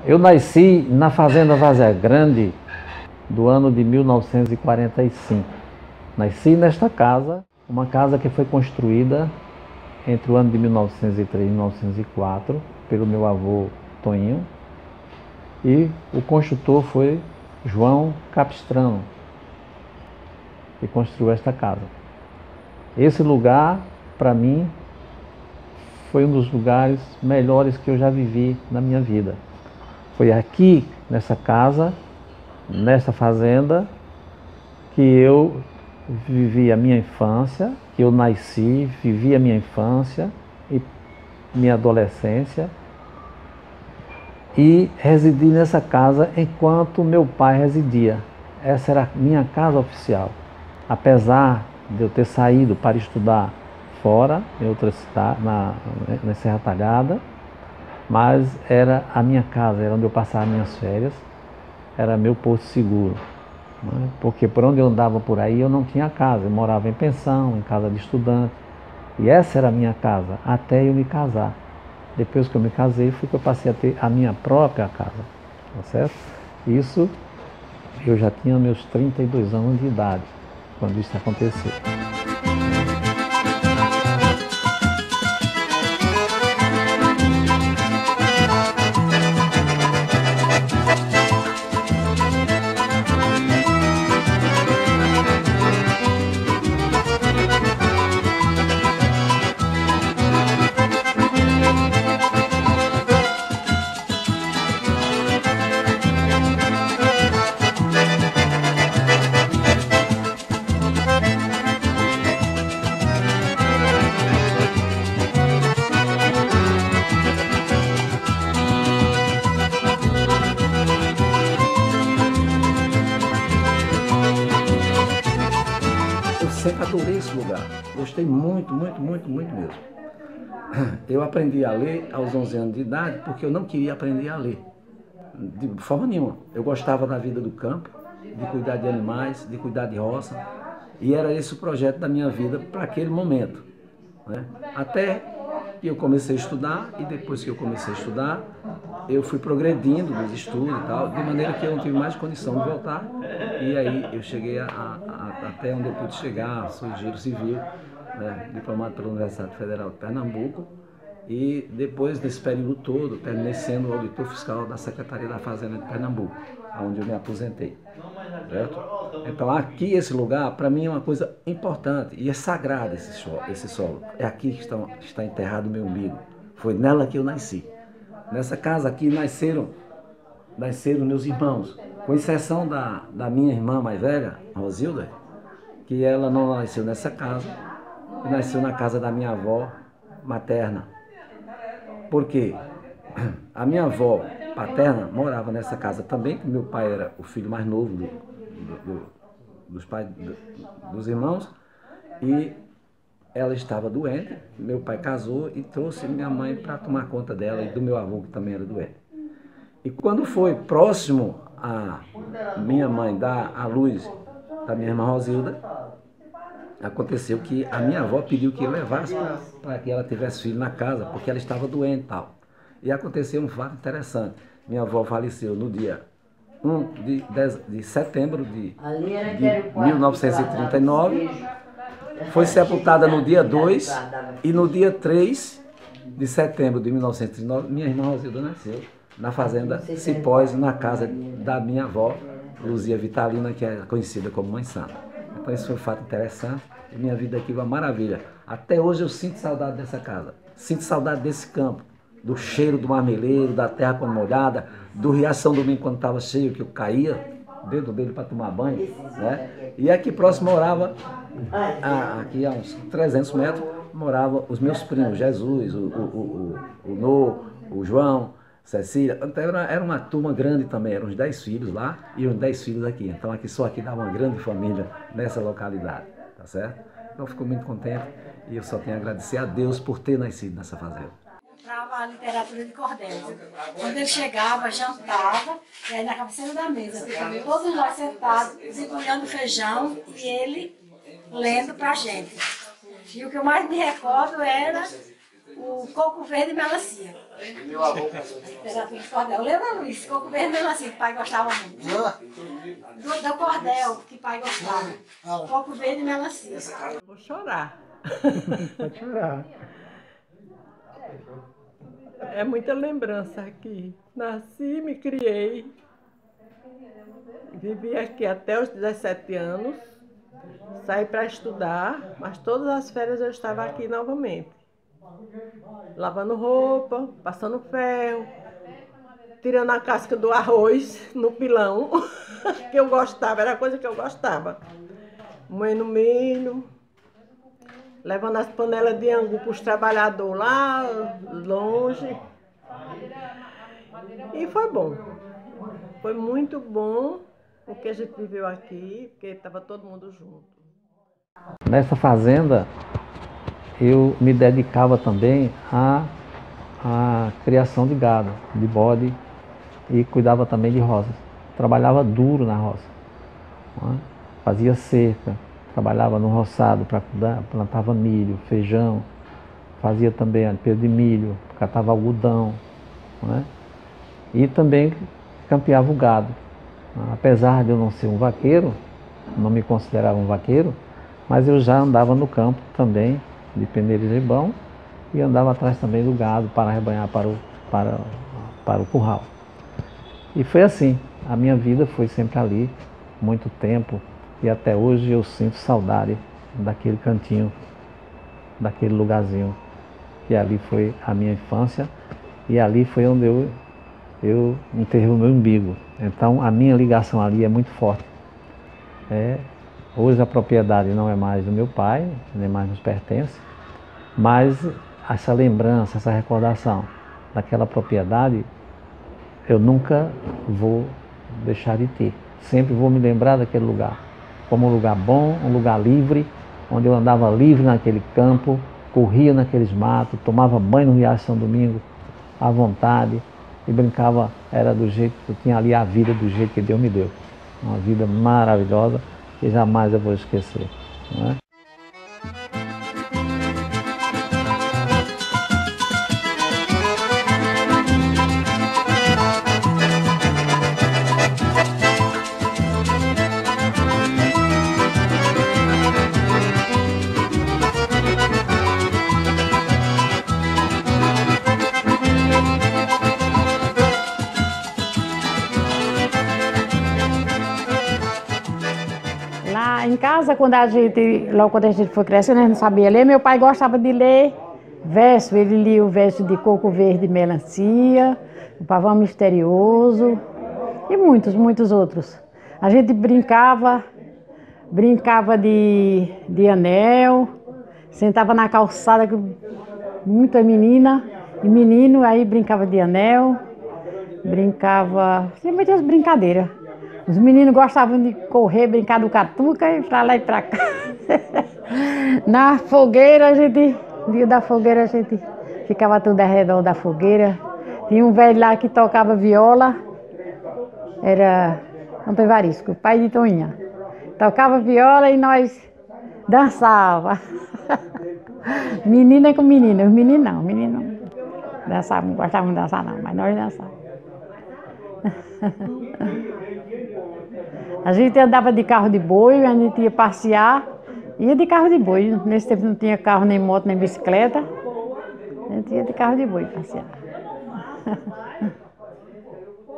Eu nasci na Fazenda Várzea Grande do ano de 1945. Nasci nesta casa, uma casa que foi construída entre o ano de 1903 e 1904 pelo meu avô Toninho, e o construtor foi João Capistrano, que construiu esta casa. Esse lugar, para mim, foi um dos lugares melhores que eu já vivi na minha vida. Foi aqui, nessa casa, nessa fazenda, que eu vivi a minha infância, que eu nasci, vivi a minha infância e minha adolescência, e residi nessa casa enquanto meu pai residia. Essa era a minha casa oficial. Apesar de eu ter saído para estudar fora, em outra cidade, na Serra Talhada, mas era a minha casa, era onde eu passava minhas férias, era meu porto seguro. Né? Porque por onde eu andava por aí eu não tinha casa, eu morava em pensão, em casa de estudante, e essa era a minha casa, até eu me casar. Depois que eu me casei, foi que eu passei a ter a minha própria casa, tá certo? Isso, eu já tinha meus 32 anos de idade, quando isso aconteceu. Sempre adorei esse lugar, gostei muito mesmo. Eu aprendi a ler aos 11 anos de idade porque eu não queria aprender a ler, de forma nenhuma. Eu gostava da vida do campo, de cuidar de animais, de cuidar de roça, e era esse o projeto da minha vida para aquele momento, né? Até que eu comecei a estudar, e depois que eu comecei a estudar, eu fui progredindo nos estudos e tal, de maneira que eu não tive mais condição de voltar, e aí eu cheguei até onde eu pude chegar, sou engenheiro civil, né, diplomado pela Universidade Federal de Pernambuco, e depois desse período todo, terminei sendo auditor fiscal da Secretaria da Fazenda de Pernambuco, onde eu me aposentei, certo? Então aqui, esse lugar, para mim é uma coisa importante, e é sagrado esse solo. É aqui que está enterrado o meu umbigo, foi nela que eu nasci. Nessa casa aqui nasceram meus irmãos, com exceção da minha irmã mais velha, Rosilda, que ela não nasceu nessa casa, nasceu na casa da minha avó materna. Por quê? A minha avó paterna morava nessa casa também, que meu pai era o filho mais novo dos irmãos, e ela estava doente, meu pai casou e trouxe minha mãe para tomar conta dela e do meu avô, que também era doente. E quando foi próximo a minha mãe dar a luz da minha irmã Rosilda, aconteceu que a minha avó pediu que eu levasse para que ela tivesse filho na casa, porque ela estava doente e tal. E aconteceu um fato interessante. Minha avó faleceu no dia 1 de setembro de 1939, foi sepultada no dia 2, e no dia 3 de setembro de 1939, minha irmã Rosilda nasceu na fazenda Cipós, na casa da minha avó, Luzia Vitalina, que é conhecida como Mãe Santa. Então isso foi um fato interessante, e minha vida aqui foi uma maravilha. Até hoje eu sinto saudade dessa casa, sinto saudade desse campo, do cheiro do marmeleiro, da terra quando molhada, do Riacho Domingo quando estava cheio, que eu caía dentro dele para tomar banho, né? E aqui próximo morava, aqui a uns 300 metros, moravam os meus primos, Jesus, o Nô, o João, Cecília. Então era uma turma grande também, eram uns 10 filhos lá e uns 10 filhos aqui. Então aqui só aqui dava uma grande família nessa localidade, tá certo? Então fico muito contente e eu só tenho a agradecer a Deus por ter nascido nessa fazenda. A literatura de cordéis. Quando ele chegava, jantava, e aí na cabeceira da mesa, todos nós sentados, desembrulhando feijão, e ele lendo pra gente. E o que eu mais me recordo era o coco verde e melancia. Terapia de cordel. Lembra, Luiz? Coco verde melancia, que o pai gostava muito. Do cordel, que o pai gostava. Coco verde e melancia. Vou chorar. Pode chorar. É muita lembrança aqui. Nasci, me criei. Vivi aqui até os 17 anos. Saí para estudar, mas todas as férias eu estava aqui novamente. Lavando roupa, passando ferro, tirando a casca do arroz no pilão, que eu gostava, era a coisa que eu gostava. Moendo milho, levando as panelas de angu para os trabalhadores lá longe. E foi bom. Foi muito bom o que a gente viveu aqui, porque estava todo mundo junto. Nessa fazenda, eu me dedicava também à criação de gado, de bode, e cuidava também de roças. Trabalhava duro na roça, não é? Fazia cerca, trabalhava no roçado, plantava milho, feijão, fazia também pelo de milho, catava algodão, não é? E também campeava o gado. Apesar de eu não ser um vaqueiro, não me considerava um vaqueiro, mas eu já andava no campo também, de peneira e ribão, e andava atrás também do gado para arrebanhar para o curral. E foi assim, a minha vida foi sempre ali, muito tempo, e até hoje eu sinto saudade daquele cantinho, daquele lugarzinho, que ali foi a minha infância, e ali foi onde eu enterrei o meu umbigo. Então a minha ligação ali é muito forte. Hoje a propriedade não é mais do meu pai, nem mais nos pertence, mas essa lembrança, essa recordação daquela propriedade, eu nunca vou deixar de ter. Sempre vou me lembrar daquele lugar, como um lugar bom, um lugar livre, onde eu andava livre naquele campo, corria naqueles matos, tomava banho no Riacho São Domingo, à vontade, e brincava, era do jeito que eu tinha ali a vida do jeito que Deus me deu. Uma vida maravilhosa que jamais eu vou esquecer, não é? Lá em casa, logo quando a gente foi crescendo, a gente não sabia ler. Meu pai gostava de ler verso. Ele lia o verso de Coco Verde e Melancia, o Pavão Misterioso e muitos outros. A gente brincava de anel, sentava na calçada com muita menina e menino, aí brincava de anel, tinha muitas brincadeiras. Os meninos gostavam de correr, brincar do catuca e pra lá e pra cá. Na fogueira, dia da fogueira, a gente ficava tudo ao redor da fogueira. Tinha um velho lá que tocava viola, era Antônio Varisco, pai de Toinha. Tocava viola e nós dançava. Menina com menina, os meninos não dançavam, não gostavam de dançar não, mas nós dançávamos. A gente andava de carro de boi, a gente ia passear, ia de carro de boi. Nesse tempo não tinha carro, nem moto, nem bicicleta. A gente ia de carro de boi passear.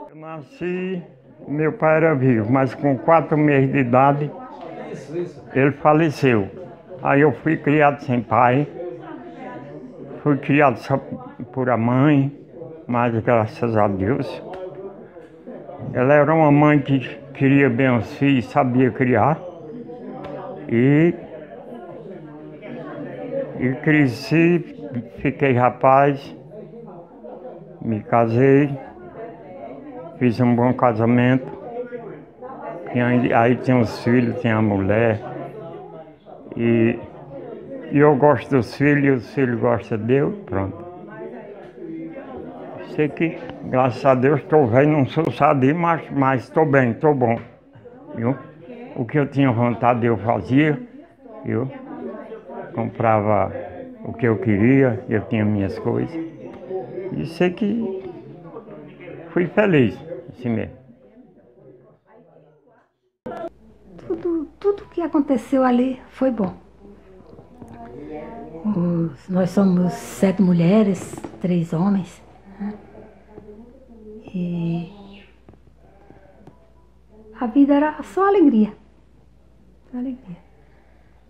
Eu nasci, meu pai era vivo, mas com 4 meses de idade ele faleceu. Aí eu fui criado sem pai, fui criado só por a mãe, mas graças a Deus. Ela era uma mãe que queria bem os filhos, sabia criar. E cresci, fiquei rapaz, me casei, fiz um bom casamento. Aí tinha os filhos, tinha a mulher. E eu gosto dos filhos, os filhos gostam de eu, pronto. Sei que, graças a Deus, estou velho, não sou sadio, mas estou bem, estou bom. Viu? O que eu tinha vontade eu fazia, eu comprava o que eu queria, eu tinha minhas coisas. E sei que fui feliz, assim mesmo. Tudo que aconteceu ali foi bom. Nós somos 7 mulheres, 3 homens, né? E a vida era só alegria. Só alegria.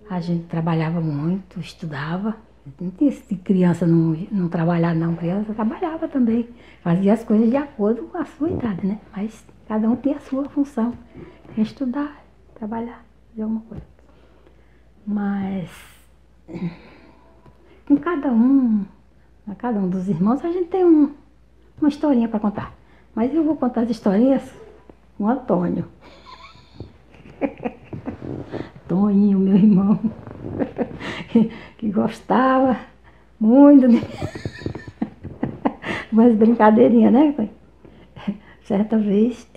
A gente trabalhava muito, estudava. Não tinha esse de criança não trabalhar, não. Criança trabalhava também. Fazia as coisas de acordo com a sua idade, né? Mas cada um tem a sua função. Estudar, trabalhar, fazer alguma coisa. Mas com cada um dos irmãos, a gente tem uma historinha para contar. Mas eu vou contar as historinhas com o Antônio. Toninho, meu irmão, que gostava muito de umas brincadeirinhas, né, pai? Certa vez,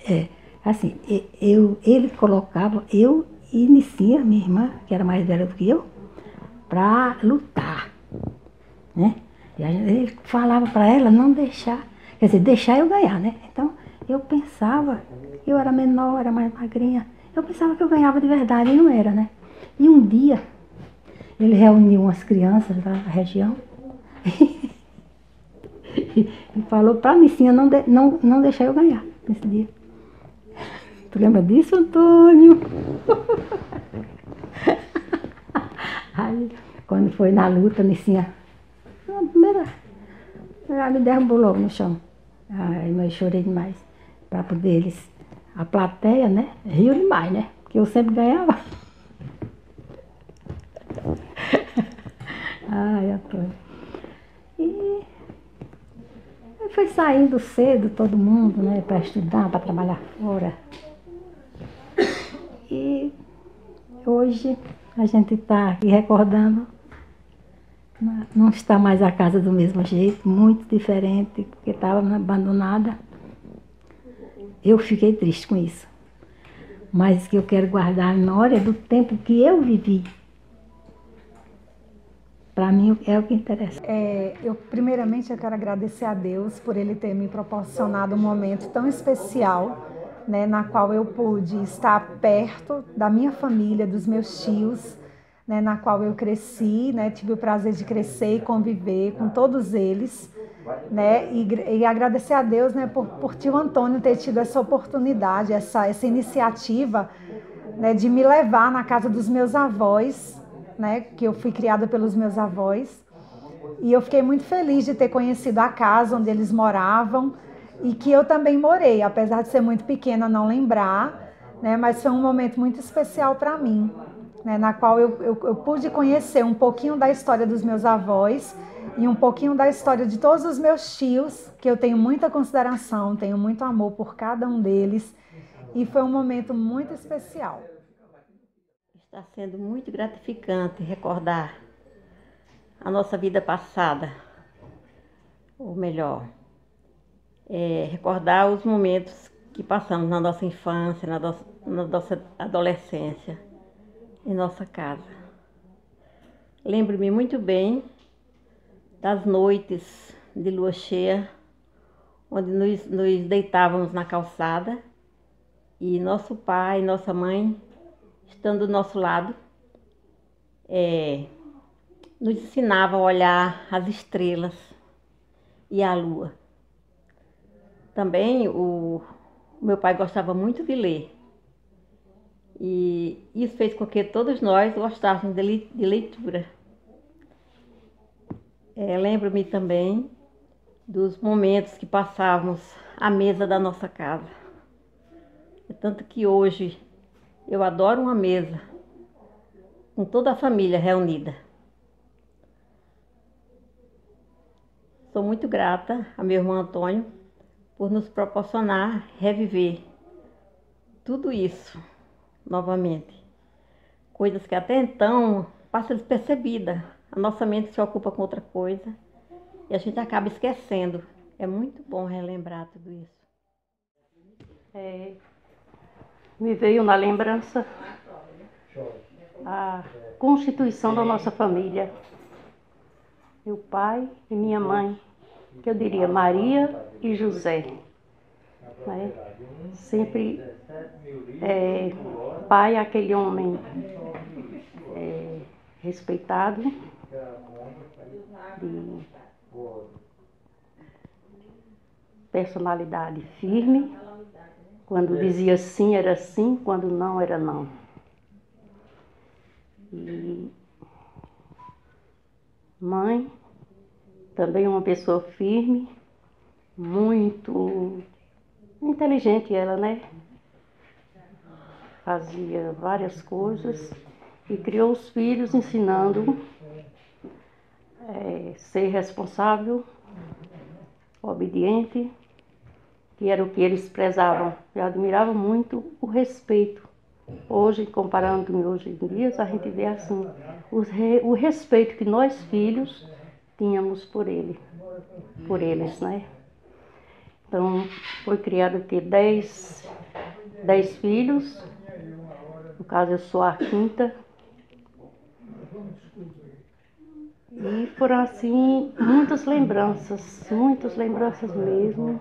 assim, ele colocava eu e Nicinha, minha irmã, que era mais velha do que eu, para lutar, né? E ele falava para ela não deixar, quer dizer, deixar eu ganhar, né? Então, eu pensava, eu era menor, era mais magrinha, eu pensava que eu ganhava de verdade e não era, né? E um dia, ele reuniu umas crianças da região e falou para a Nicinha não deixar eu ganhar nesse dia. Tu lembra disso, Antônio? Aí, quando foi na luta, a Nicinha, na primeira, ela me derrubou logo no chão. Aí eu chorei demais, para poder eles, a plateia, né, riu demais, né, porque eu sempre ganhava. Ai, Antônio. E foi saindo cedo todo mundo, né, para estudar, para trabalhar fora. E hoje a gente está aqui recordando, não está mais a casa do mesmo jeito, muito diferente, porque estava abandonada. Eu fiquei triste com isso. Mas que eu quero guardar a memória do tempo que eu vivi. Para mim é o que interessa. Primeiramente, eu quero agradecer a Deus por Ele ter me proporcionado um momento tão especial, né, na qual eu pude estar perto da minha família, dos meus tios, né, na qual eu cresci, né, tive o prazer de crescer e conviver com todos eles, né, e agradecer a Deus, né, por tio Antônio ter tido essa oportunidade, essa iniciativa, né, de me levar na casa dos meus avós, né, que eu fui criada pelos meus avós, e eu fiquei muito feliz de ter conhecido a casa onde eles moravam e que eu também morei, apesar de ser muito pequena, não lembrar, né, mas foi um momento muito especial para mim, né, na qual eu pude conhecer um pouquinho da história dos meus avós e um pouquinho da história de todos os meus tios, que eu tenho muita consideração, tenho muito amor por cada um deles, e foi um momento muito especial. Está sendo muito gratificante recordar a nossa vida passada, ou melhor, recordar os momentos que passamos na nossa infância, na nossa adolescência, em nossa casa. Lembro-me muito bem das noites de lua cheia, onde nos deitávamos na calçada e nosso pai e nossa mãe, estando do nosso lado, nos ensinava a olhar as estrelas e a lua. Também o meu pai gostava muito de ler. E isso fez com que todos nós gostássemos de leitura. Lembro-me também dos momentos que passávamos à mesa da nossa casa. Tanto que hoje eu adoro uma mesa com toda a família reunida. Sou muito grata a meu irmão Antônio por nos proporcionar reviver tudo isso novamente. Coisas que até então passam despercebida. A nossa mente se ocupa com outra coisa e a gente acaba esquecendo. É muito bom relembrar tudo isso. Me veio na lembrança a constituição da nossa família. Meu pai e minha mãe que eu diria Maria e José. Né? Sempre pai, aquele homem respeitado, de personalidade firme. Quando dizia sim, era sim, quando não, era não. E mãe, também uma pessoa firme, muito inteligente ela, né? Fazia várias coisas e criou os filhos ensinando ser responsável, obediente, que era o que eles prezavam. Eu admirava muito o respeito. Hoje, comparando com hoje em dia, a gente vê assim, o respeito que nós filhos tínhamos por eles, né? Então, foi criado o quê? 10 filhos. No caso, eu sou a quinta. E foram, assim, muitas lembranças mesmo,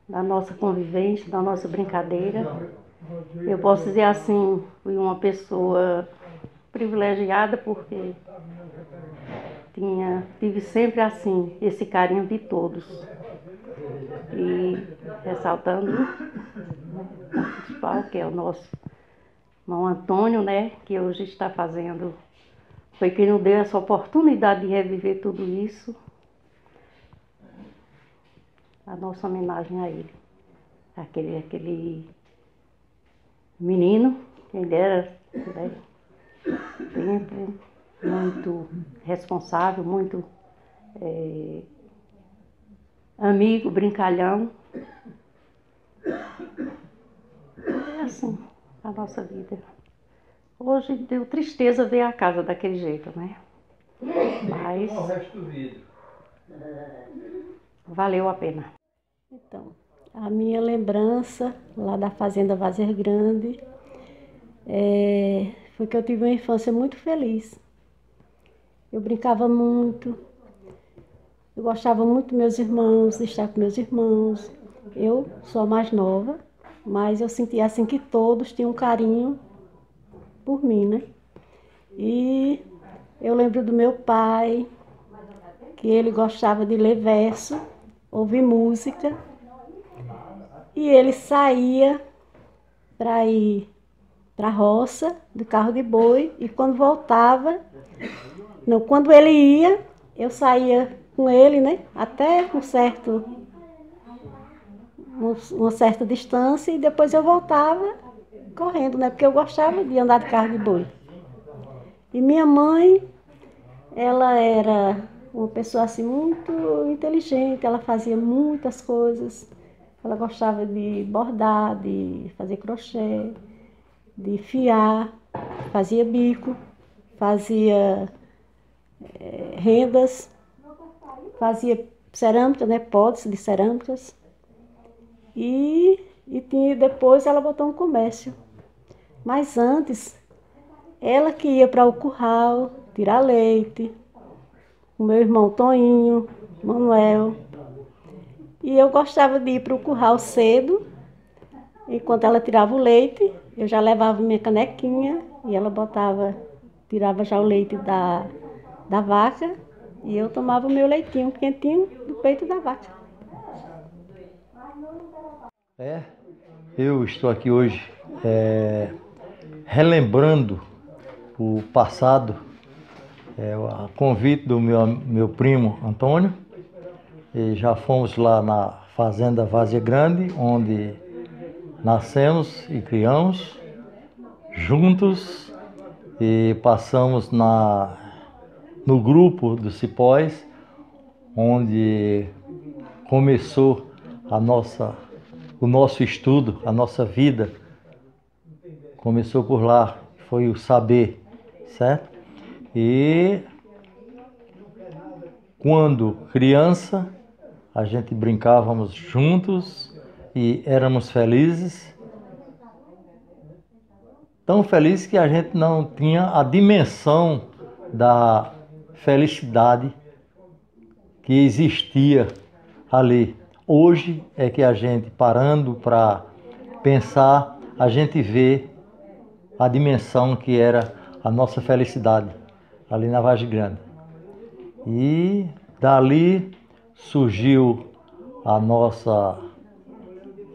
da nossa convivência, da nossa brincadeira. Eu posso dizer assim, fui uma pessoa privilegiada porque tive sempre assim, esse carinho de todos. E ressaltando o principal, que é o nosso irmão Antônio, né, que hoje está fazendo, foi quem nos deu essa oportunidade de reviver tudo isso. A nossa homenagem a ele. Aquele menino, ele era, né, sempre muito responsável, muito amigo, brincalhão. É assim a nossa vida. Hoje deu tristeza ver a casa daquele jeito, né? Mas valeu a pena. Então, a minha lembrança lá da Fazenda Várzea Grande foi que eu tive uma infância muito feliz. Eu brincava muito, eu gostava muito dos meus irmãos, de estar com meus irmãos. Eu sou a mais nova, mas eu sentia assim que todos tinham um carinho por mim, né? E eu lembro do meu pai, que ele gostava de ler verso, ouvir música, e ele saía para ir para a roça, do carro de boi, e quando voltava, não, quando ele ia, eu saía com ele, né, até uma certa distância, e depois eu voltava correndo, né, porque eu gostava de andar de carro de boi. E minha mãe, ela era uma pessoa assim muito inteligente, ela fazia muitas coisas. Ela gostava de bordar, de fazer crochê, de fiar, fazia bico, fazia rendas, fazia cerâmica, né, potes de cerâmicas. E depois ela botou um comércio. Mas antes, ela que ia para o curral tirar leite, o meu irmão Toninho, Manuel. E eu gostava de ir para o curral cedo, enquanto ela tirava o leite, eu já levava minha canequinha e ela tirava já o leite da vaca e eu tomava o meu leitinho quentinho do peito da vaca. Eu estou aqui hoje relembrando o passado, a convite do meu primo Antônio. E já fomos lá na Fazenda Várzea Grande, onde nascemos e criamos juntos e passamos no grupo dos Cipós, onde começou o nosso estudo, a nossa vida. Começou por lá, foi o saber, certo? E quando criança, a gente brincávamos juntos e éramos felizes. Tão felizes que a gente não tinha a dimensão da felicidade que existia ali. Hoje é que a gente, parando para pensar, a gente vê a dimensão que era a nossa felicidade ali na Vargem Grande. E dali surgiu a nossa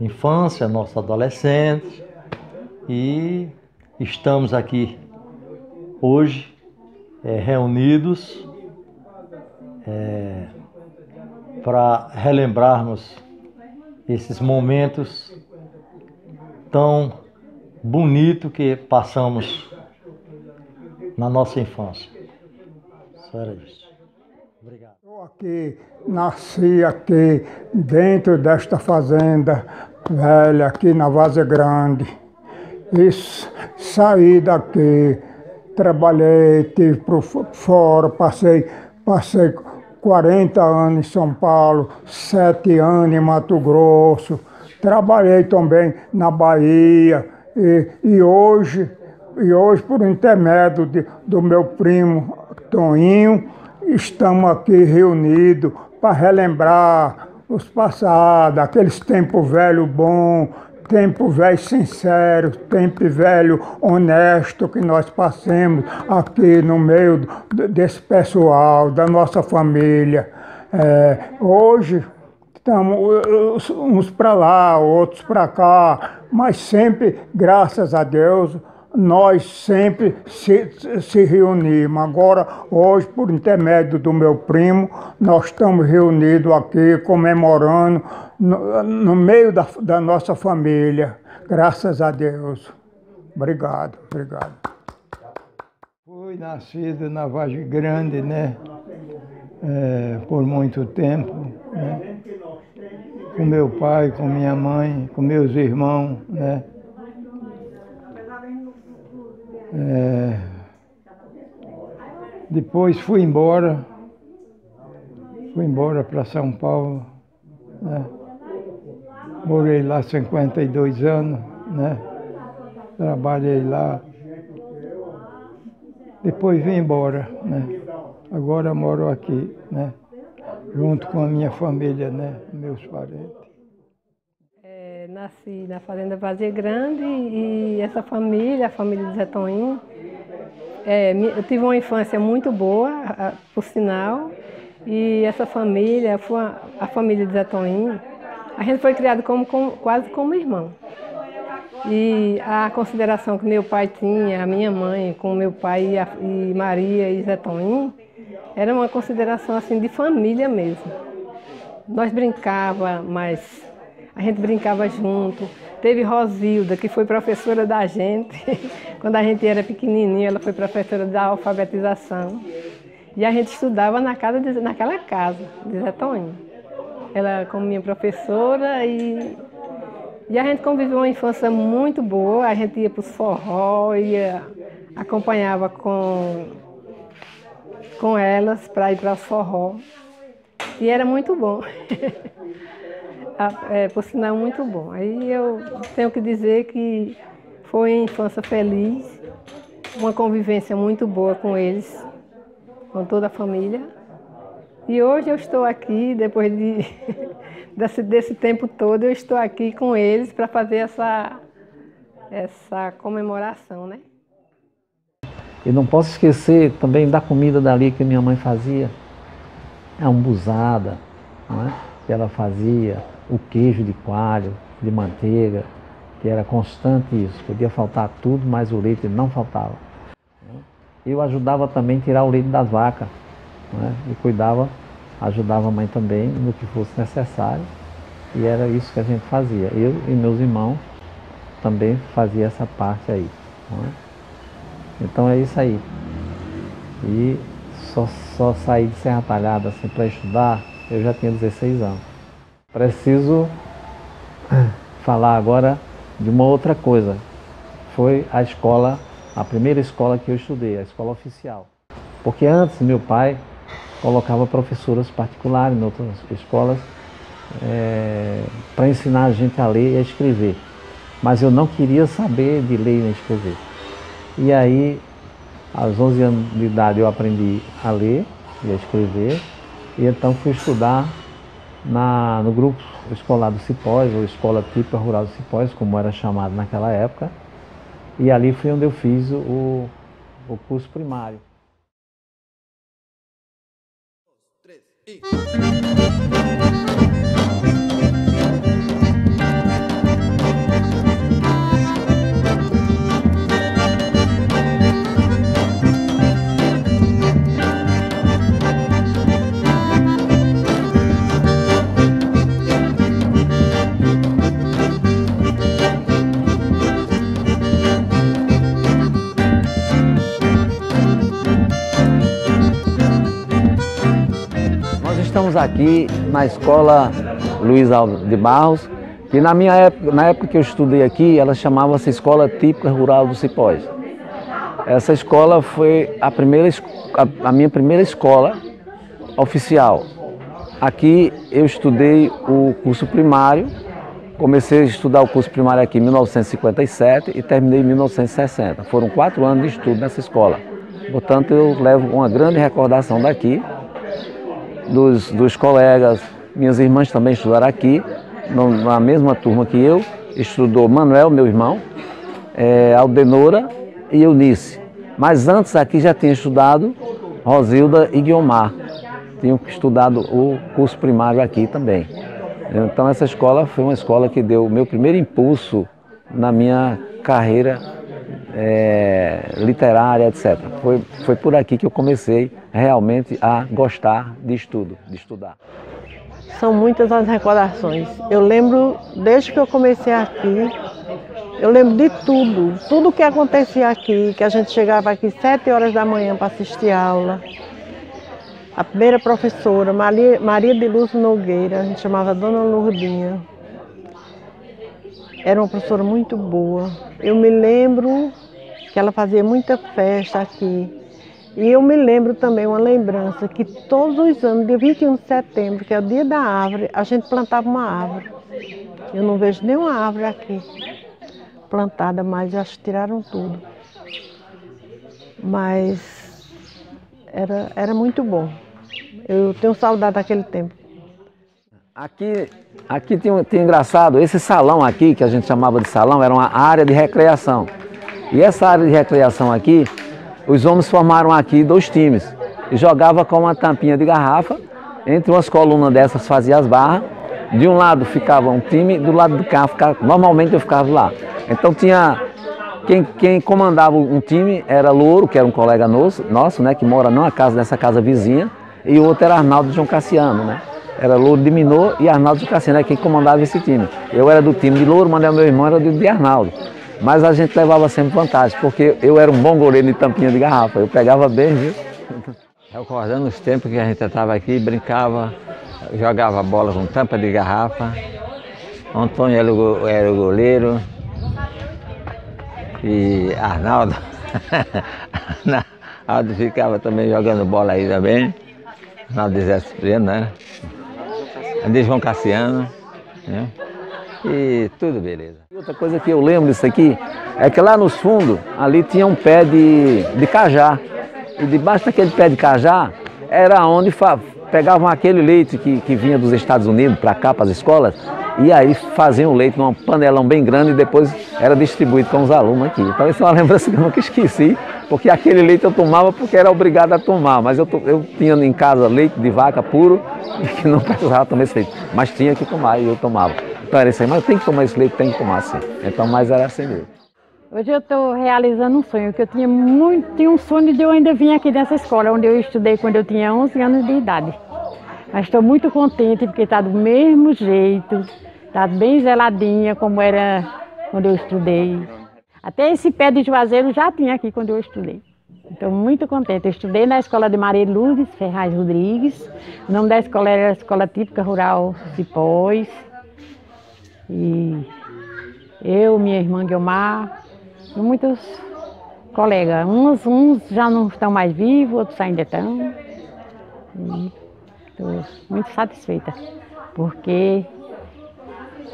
infância, a nossa adolescência, e estamos aqui hoje reunidos para relembrarmos esses momentos tão bonitos que passamos na nossa infância. Só era isso. Obrigado. Eu aqui, nasci aqui dentro desta fazenda velha, aqui na Várzea Grande. E saí daqui, trabalhei, estive por fora, passei 40 anos em São Paulo, 7 anos em Mato Grosso, trabalhei também na Bahia e hoje, por intermédio do meu primo Toninho, estamos aqui reunidos para relembrar os passados, aqueles tempos velhos bons, tempo velho sincero, tempo velho honesto que nós passamos aqui no meio desse pessoal, da nossa família. Hoje estamos uns para lá, outros para cá, mas sempre, graças a Deus, nós sempre se reunimos. Agora, hoje, por intermédio do meu primo, nós estamos reunidos aqui, comemorando no meio da nossa família. Graças a Deus. Obrigado, obrigado. Fui nascido na Vargem Grande, né? Por muito tempo, né? Com meu pai, com minha mãe, com meus irmãos, né? Depois fui embora para São Paulo, né? Morei lá 52 anos, né? Trabalhei lá. Depois vim embora, né? Agora moro aqui, né? Junto com a minha família, né? Meus parentes. Nasci na fazenda Várzea Grande e essa família, a família de Zé Toninho, eu tive uma infância muito boa, por sinal, e essa família, a família de Zé Toninho, a gente foi criado quase como irmão. E a consideração que meu pai tinha, a minha mãe, com meu pai e Maria e Zé Toninho, era uma consideração assim de família mesmo. Nós brincava, mas a gente brincava junto. Teve Rosilda, que foi professora da gente. Quando a gente era pequenininha, ela foi professora da alfabetização. E a gente estudava naquela casa de Zé Toninho. Ela como minha professora e a gente conviveu uma infância muito boa. A gente ia para os forró, acompanhava com elas para ir para os forró. E era muito bom. Por sinal, muito bom. Aí eu tenho que dizer que foi uma infância feliz, uma convivência muito boa com eles, com toda a família. E hoje eu estou aqui, depois desse tempo todo, eu estou aqui com eles para fazer essa comemoração, né? E não posso esquecer também da comida dali que minha mãe fazia, a umbuzada, não é? Que ela fazia, o queijo de coalho, de manteiga, que era constante isso. Podia faltar tudo, mas o leite não faltava. Eu ajudava também a tirar o leite das vacas, não é? E ajudava a mãe também no que fosse necessário. E era isso que a gente fazia. Eu e meus irmãos também fazia essa parte aí, não é? Então é isso aí. E só saí de Serra Talhada assim, para estudar, eu já tinha 16 anos. Preciso falar agora de uma outra coisa. Foi a primeira escola que eu estudei, a escola oficial. Porque antes meu pai colocava professoras particulares em outras escolas para ensinar a gente a ler e a escrever. Mas eu não queria saber de ler nem escrever. E aí, aos 11 anos de idade, eu aprendi a ler e a escrever. E então fui estudar no grupo escolar do Cipós, ou Escola Típica Rural do Cipós, como era chamado naquela época. E ali foi onde eu fiz o curso primário. Estamos aqui na escola Luiz Alves de Barros, que na época que eu estudei aqui, ela chamava-se Escola Típica Rural do Cipós. Essa escola foi a minha primeira escola oficial. Aqui eu estudei o curso primário, comecei a estudar o curso primário aqui em 1957 e terminei em 1960. Foram 4 anos de estudo nessa escola. Portanto, eu levo uma grande recordação daqui. Dos colegas, minhas irmãs também estudaram aqui, na mesma turma que eu. Estudou Manuel, meu irmão, Aldenora e Eunice. Mas antes aqui já tinha estudado Rosilda e Guiomar. Tinham estudado o curso primário aqui também. Então essa escola foi uma escola que deu o meu primeiro impulso na minha carreira literária, etc. Foi por aqui que eu comecei realmente a gostar de estudar. São muitas as recordações. Eu lembro, desde que eu comecei aqui, eu lembro de tudo que acontecia aqui, que a gente chegava aqui 7 horas da manhã para assistir aula. A primeira professora, Maria de Luz Nogueira, a gente chamava Dona Lourdinha. Era uma professora muito boa. Eu me lembro que ela fazia muita festa aqui. E eu me lembro também uma lembrança que todos os anos, dia 21 de setembro, que é o dia da árvore, a gente plantava uma árvore. Eu não vejo nenhuma árvore aqui plantada, mas já tiraram tudo. Mas era muito bom. Eu tenho saudade daquele tempo. Aqui tem engraçado, esse salão aqui, que a gente chamava de salão, era uma área de recreação. E essa área de recreação aqui, os homens formaram aqui 2 times. E jogava com uma tampinha de garrafa, entre umas colunas dessas fazia as barras. De um lado ficava um time, do lado do carro normalmente eu ficava lá. Então tinha, quem comandava um time era Louro, que era um colega nosso, né, que mora nessa casa vizinha, e o outro era Arnaldo João Cassiano, né? Era Louro de Minô e Arnaldo João Cassiano, quem comandava esse time. Eu era do time de Louro, mas meu irmão era de Arnaldo. Mas a gente levava sempre vantagem, porque eu era um bom goleiro de tampinha de garrafa, eu pegava bem, viu? Recordando os tempos que a gente estava aqui, brincava, jogava bola com tampa de garrafa. Antônio era o goleiro e Arnaldo ficava também jogando bola aí também. Arnaldo de Zé Cipriano, né? De João Cassiano, né? E tudo beleza. Outra coisa que eu lembro disso aqui é que lá nos fundos, ali tinha um pé de cajá. E debaixo daquele pé de cajá era onde pegavam aquele leite que vinha dos Estados Unidos para cá, para as escolas, e aí faziam o leite num panelão bem grande e depois era distribuído com os alunos aqui. Então isso é uma lembrança que eu nunca esqueci, porque aquele leite eu tomava porque era obrigado a tomar, mas eu tinha em casa leite de vaca puro, que não precisava tomar esse leite, mas tinha que tomar e eu tomava. Então era isso aí, mas tem que tomar esse leite, tem que tomar sim. Então, mas era assim mesmo. Hoje eu estou realizando um sonho, que eu tinha um sonho de eu ainda vir aqui nessa escola, onde eu estudei quando eu tinha 11 anos de idade. Mas estou muito contente, porque está do mesmo jeito, está bem zeladinha, como era quando eu estudei. Até esse pé de juazeiro já tinha aqui quando eu estudei. Estou muito contente. Eu estudei na escola de Maria Lourdes Ferraz Rodrigues. O nome da escola era Escola Típica Rural Cipós. E eu, minha irmã Guiomar, e muitos colegas. Uns já não estão mais vivos, outros ainda estão. Estou muito satisfeita, porque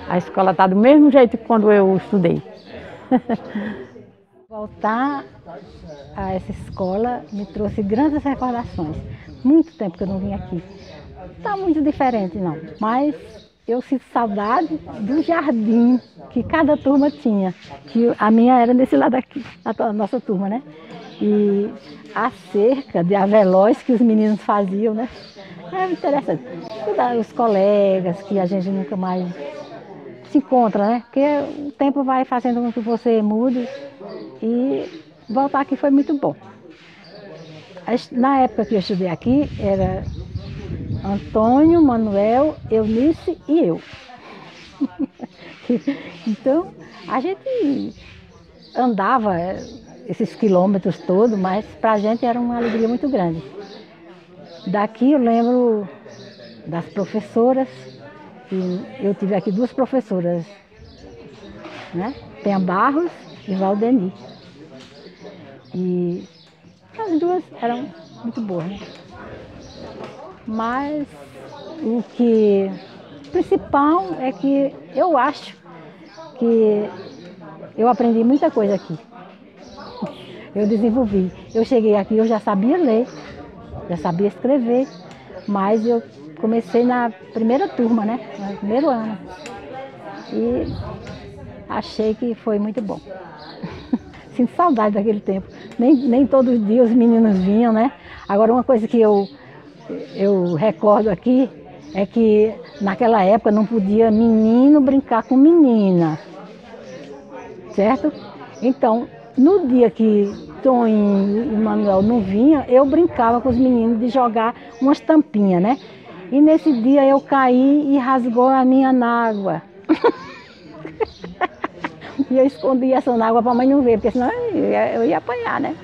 a escola está do mesmo jeito que quando eu estudei. Voltar a essa escola me trouxe grandes recordações. Muito tempo que eu não vim aqui. está muito diferente não, mas eu sinto saudade do jardim que cada turma tinha, que a minha era desse lado aqui, a nossa turma, né? E a cerca de avelóis que os meninos faziam, né? É interessante. Os colegas que a gente nunca mais se encontra, né? Porque o tempo vai fazendo com que você mude e voltar aqui foi muito bom. Na época que eu estudei aqui, era Antônio, Manuel, Eunice e eu. Então, a gente andava esses quilômetros todos, mas para a gente era uma alegria muito grande. Daqui eu lembro das professoras, e eu tive aqui duas professoras, né? Penha Barros e Valdeni. E as duas eram muito boas, né? Mas o que principal é que eu acho que eu aprendi muita coisa aqui. Eu desenvolvi. Eu cheguei aqui, eu já sabia ler, já sabia escrever, mas eu comecei na primeira turma, né? No primeiro ano. E achei que foi muito bom. Sinto saudade daquele tempo. Nem todos os dias os meninos vinham, né? Agora, uma coisa que eu recordo aqui é que naquela época não podia menino brincar com menina, certo? Então, no dia que Toninho e Manuel não vinham, eu brincava com os meninos de jogar umas tampinhas, né? E nesse dia eu caí e rasgou a minha nágua. E eu escondi essa nágua para a mãe não ver, porque senão eu ia apanhar, né?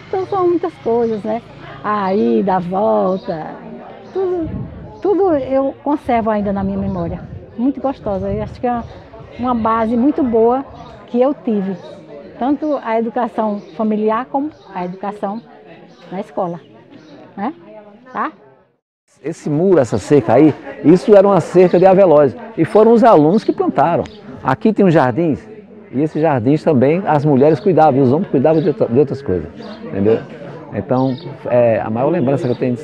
Então são muitas coisas, né? A ida, a volta, tudo eu conservo ainda na minha memória. Muito gostosa. Eu acho que é uma base muito boa que eu tive. Tanto a educação familiar como a educação na escola, né? Tá? Esse muro, essa cerca aí, isso era uma cerca de avelóis. E foram os alunos que plantaram. Aqui tem os jardins, e esses jardins também as mulheres cuidavam, e os homens cuidavam de outras coisas, entendeu? Então, a maior lembrança que eu tenho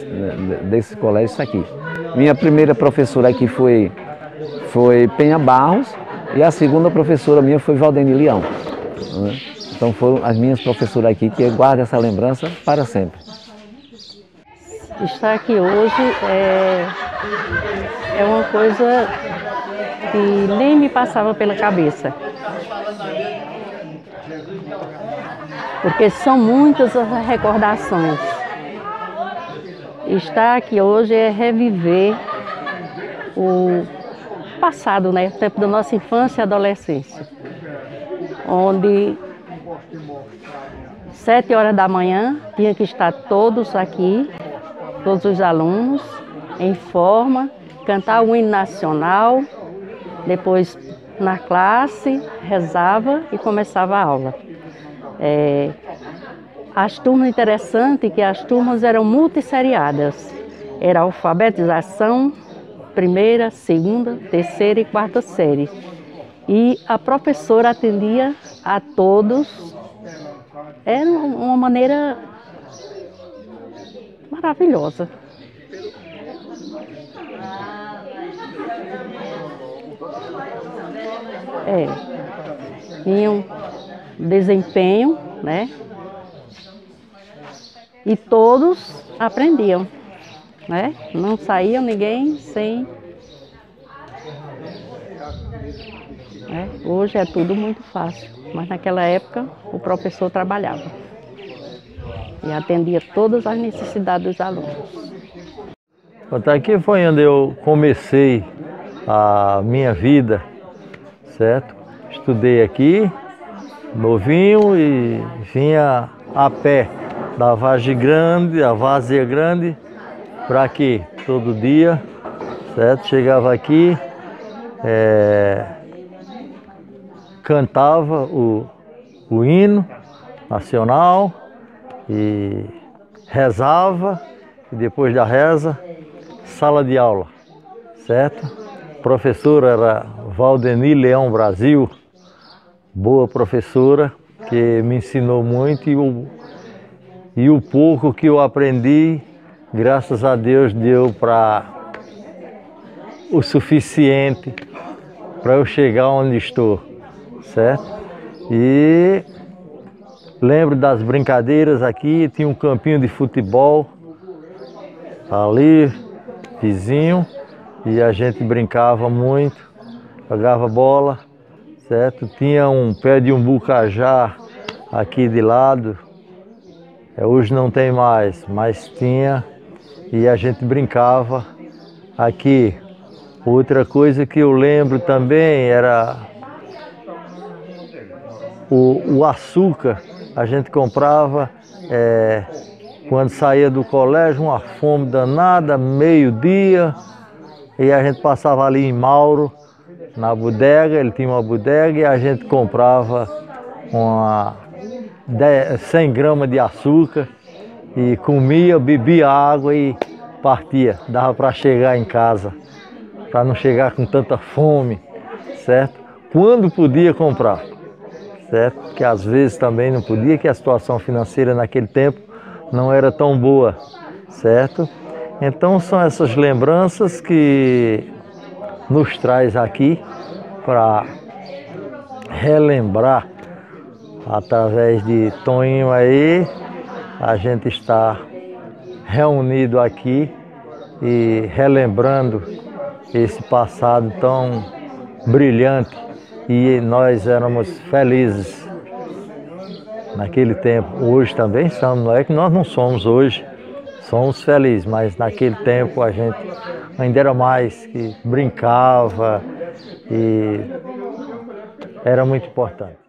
desse colégio é isso aqui. Minha primeira professora aqui foi Penha Barros, e a segunda professora minha foi Valdeni Leão. Né? Então foram as minhas professoras aqui que eu guardo essa lembrança para sempre. Estar aqui hoje é uma coisa que nem me passava pela cabeça. Porque são muitas as recordações. Estar aqui hoje é reviver o passado, né? O tempo da nossa infância e adolescência. Onde 7 horas da manhã tinha que estar todos aqui, todos os alunos, em forma, cantar o hino nacional, depois na classe, rezava e começava a aula. As turmas interessantes, que as turmas eram multisseriadas. Era alfabetização, primeira, segunda, terceira e quarta série. E a professora atendia a todos. Era uma maneira maravilhosa. Tinha um desempenho, né? E todos aprendiam, né? Não saía ninguém sem... Hoje é tudo muito fácil, mas naquela época o professor trabalhava e atendia todas as necessidades dos alunos. Até aqui foi onde eu comecei a minha vida, certo? Estudei aqui, novinho, e vinha a pé da Várzea Grande para aqui todo dia, certo? Chegava aqui, cantava o hino nacional e rezava, e depois da reza, sala de aula, certo? Professora era Valdeni Leão Brasil, boa professora, que me ensinou muito, e o pouco que eu aprendi graças a Deus deu para o suficiente para eu chegar onde estou, certo? E lembro das brincadeiras aqui, tinha um campinho de futebol ali, vizinho, e a gente brincava muito, jogava bola, certo? Tinha um pé de umbucajá aqui de lado, hoje não tem mais, mas tinha, e a gente brincava aqui. Outra coisa que eu lembro também era o açúcar. A gente comprava quando saía do colégio, uma fome danada, meio-dia, e a gente passava ali em Mauro, na bodega, ele tinha uma bodega, e a gente comprava 100 gramas de açúcar e comia, bebia água e partia. Dava para chegar em casa, para não chegar com tanta fome, certo? Quando podia comprar, certo? Porque às vezes também não podia, que a situação financeira naquele tempo não era tão boa, certo? Então são essas lembranças que nos traz aqui para relembrar, através de Toninho aí, a gente está reunido aqui e relembrando esse passado tão brilhante, e nós éramos felizes naquele tempo. Hoje também estamos, não é que nós não somos hoje, somos felizes, mas naquele tempo a gente ainda era mais, que brincava e era muito importante.